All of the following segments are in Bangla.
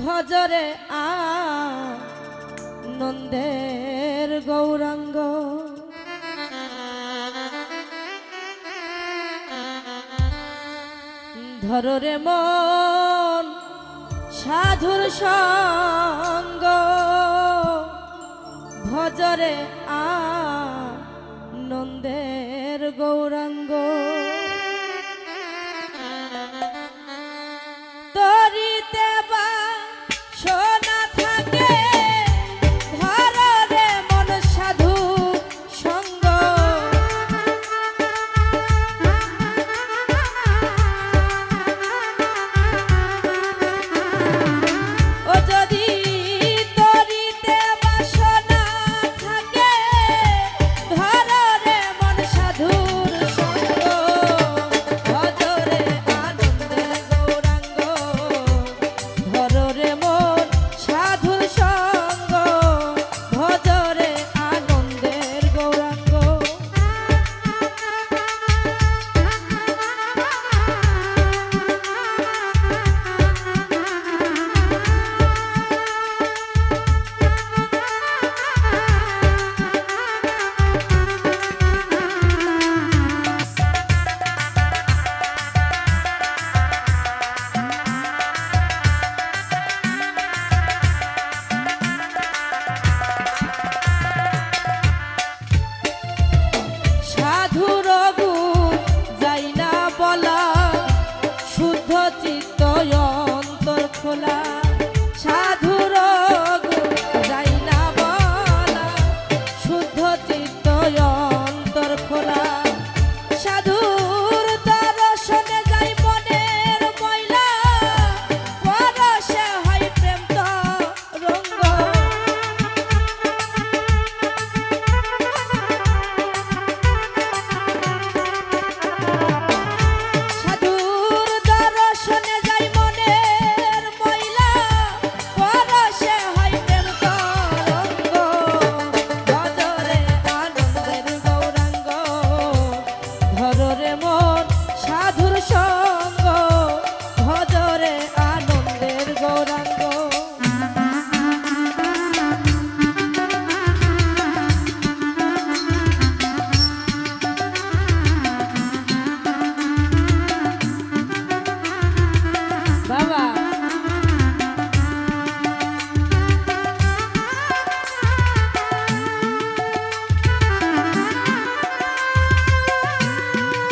ভজরে আনন্দের গৌরাঙ্গ। ধররে মন সাধুর সঙ্গ, ভজরে আনন্দের গৌরাঙ্গ। তরিতে বা সোনা থাকে, ধররে মন সাধু সঙ্গ। ও যদি তরিতে বা সোনা থাকে, ধররে মন সাধুর সঙ্গ। ভজরে আনন্দের গৌরাঙ্গ, ধররে মন সাধুর সঙ্গ। ভজরে আনন্দের গৌরাঙ্গ। সাধুর গুণ যাই না বলা, শুদ্ধ চিত্ত অন্তর খোলা। সাধুর গুণ যাই না বলা, শুদ্ধ চিত্ত অন্তর খোলা। সাধুর দর্শনে যাই মনের ময়লা, পরশে হয় প্রেম তরঙ্গ। সাধুর দর্শনে যাই মনের ময়লা, পরশে হয় প্রেম তরঙ্গ। ভজরে আনন্দের গৌরাঙ্গ, ধররে মন সাধুর সঙ্গ। ভজরে আনন্দের গৌরাঙ্গ। বাবা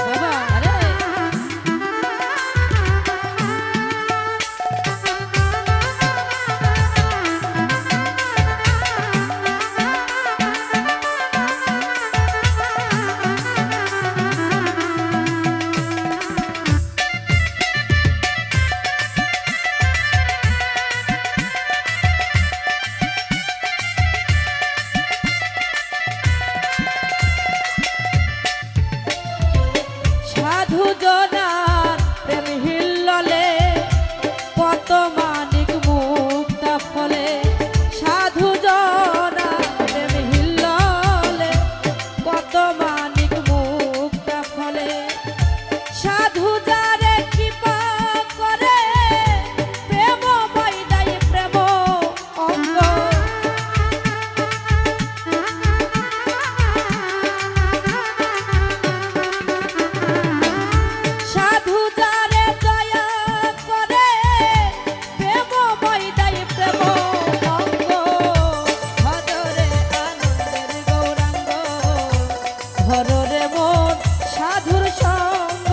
বাবা আরে সাধু জনার প্রেম হিল্ললে, কত মানিক মুক্তা ফলে। সাধু জনার প্রেম হিল্ললে, কত মানিক মুক্তা ফলে। সাধু যারে কৃপা করে, প্রেমময় দেয় প্রেম অঙ্গ। সাধু যারে দয়া করে, প্রেমময় দেয় প্রেম অঙ্গ। ভজরে আনন্দের গৌরাঙ্গ, ধররে মন সাধুর সঙ্গ।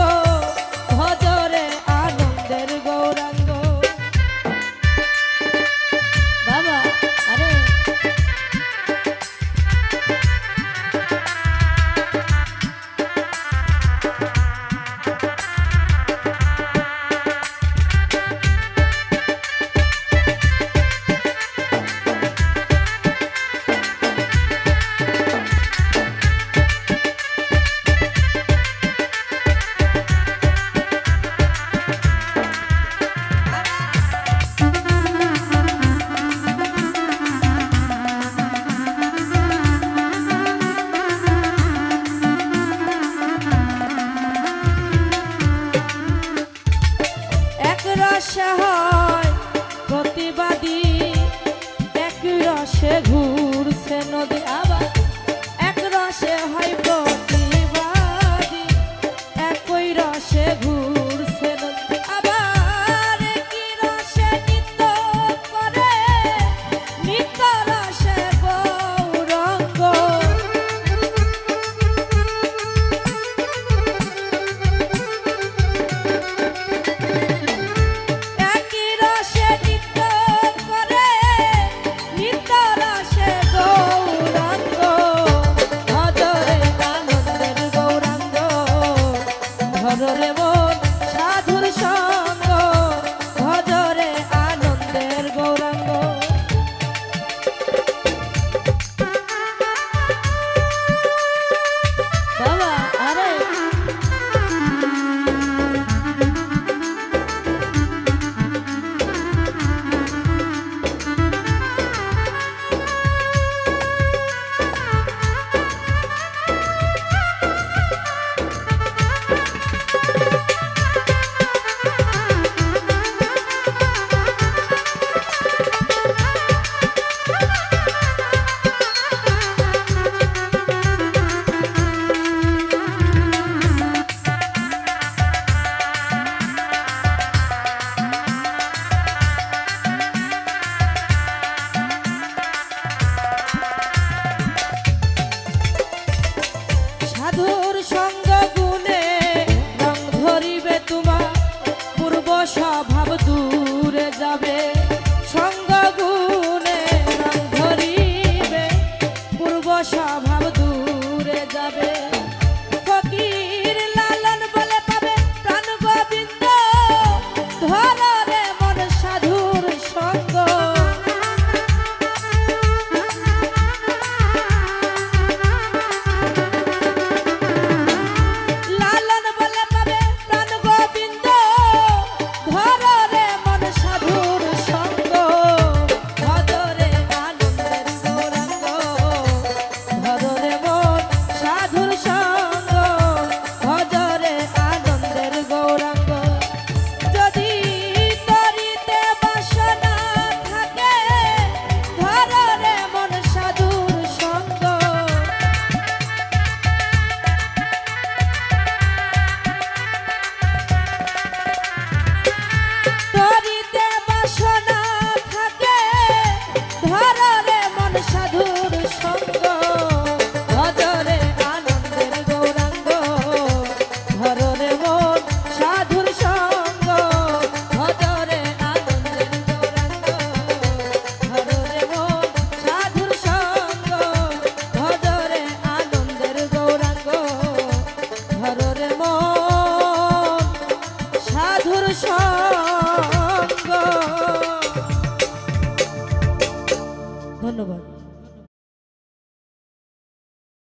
ভজরে আনন্দের গৌরাঙ্গ। বাবা আরে রসে হয় প্রতি প্রতিবাদী এক রসে ঘুরছে নদী আবার এক রসে হয় প্রতিবাদী একই রসে ঘুরছে নদী আবার কি রসে নৃত্য করে নিত্য রসে গৌরঙ্গ একই রসে নৃত্য করে নিত্য রসে গৌরাঙ্গ ভজরে আনন্দের গৌরাঙ্গ ধরে মন সাধুর সঙ্গ ভজরে আনন্দের গৌরাঙ্গ বাবা আরে সাধুর সঙ্গ গুণে রং ধরিবে তোমার পূর্ব স্বভাব দূরে যাবে সঙ্গ গুণে রং ধরিবে পূর্ব স্বভাব দূরে যাবে ফকির লালন বলে পাবে প্রাণ গোবিন্দ ধরে মন সাধুর সঙ্গ লালন বলে পাবে প্রাণ গোবিন্দ ধরে মন সাধুর সঙ্গ ভজরে আনন্দের গৌরাঙ্গ ধরে মন সাধুর সঙ্গ ভজরে আনন্দের গৌরাঙ্গ যদি তরিতে বাসনা থাকে ধরে মন সাধুর সঙ্গ তরিতে বাসনা থাকে ধরে মন সাধুর সঙ্গ ভজরে আনন্দের গৌরাঙ্গ ধরে মন সাধুর সঙ্গ ভজরে আনন্দের গৌরাঙ্গ ধরে মন সাধুর সঙ্গ ভজরে আনন্দের গৌরাঙ্গ ধরে মন সাধুর সঙ্গ ধন্যবাদ।